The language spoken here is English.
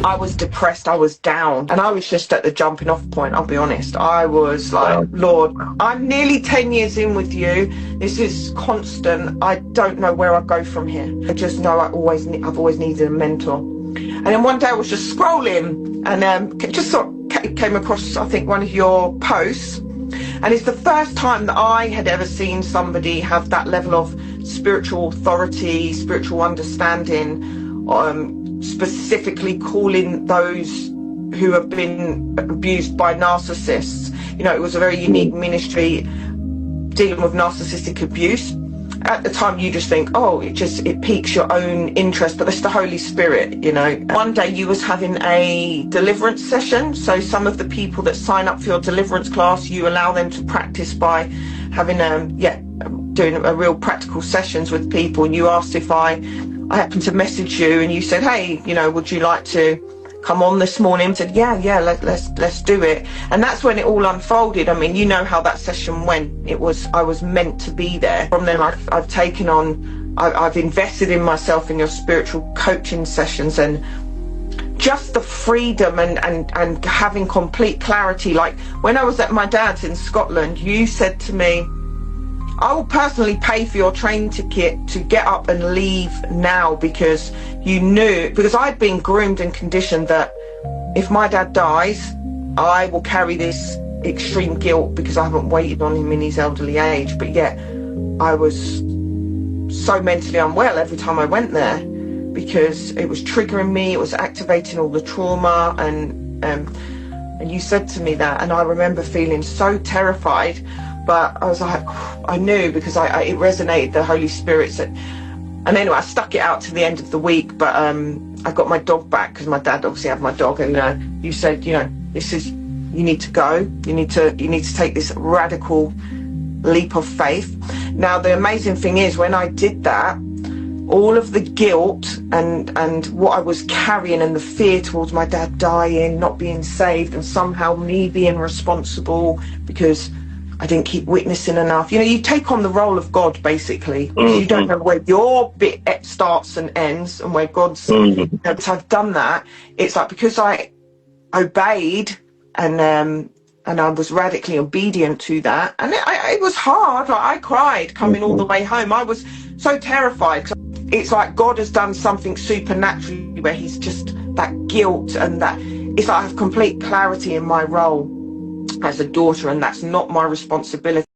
I was depressed, I was down, and I was just at the jumping off point, I'll be honest. I was like, Lord, I'm nearly 10 years in with you. This is constant. I don't know where I go from here. I just know I've always needed a mentor. And then one day I was just scrolling and just sort of came across, I think, one of your posts. And it's the first time that I had ever seen somebody have that level of spiritual authority, spiritual understanding, specifically calling those who have been abused by narcissists. You know, it was a very unique ministry dealing with narcissistic abuse. At the time, you just think, oh, it piques your own interest, but it's the Holy Spirit, you know. One day you was having a deliverance session. So some of the people that sign up for your deliverance class, you allow them to practice by having, doing a real practical sessions with people. And you asked if I happened to message you, and you said, hey, you know, would you like to come on this morning? I said, yeah, let's do it. And that's when it all unfolded. I mean, you know how that session went. I was meant to be there. From then I've taken on, I've invested in myself in your spiritual coaching sessions, and just the freedom and having complete clarity. Like when I was at my dad's in Scotland, you said to me, I will personally pay for your train ticket to get up and leave now, because you knew, because I'd been groomed and conditioned that if my dad dies, I will carry this extreme guilt because I haven't waited on him in his elderly age. But yet I was so mentally unwell every time I went there, because it was triggering me, it was activating all the trauma, and you said to me that, and I remember feeling so terrified. But I was like, I knew, because it resonated, the Holy Spirit said. And anyway, I stuck it out to the end of the week, but I got my dog back, because my dad obviously had my dog, and you said, you know, you need to go, you need to take this radical leap of faith. Now, the amazing thing is, when I did that, all of the guilt and what I was carrying, and the fear towards my dad dying, not being saved, and somehow me being responsible because I didn't keep witnessing enough. You know, you take on the role of God, basically. Mm-hmm. You don't know where your bit starts and ends and where God's... Mm-hmm. But I've done that. It's like, because I obeyed and I was radically obedient to that. And it was hard. Like, I cried coming all the way home. I was so terrified. It's like God has done something supernaturally where he's just that guilt, and that it's like I have complete clarity in my role as a daughter, and that's not my responsibility.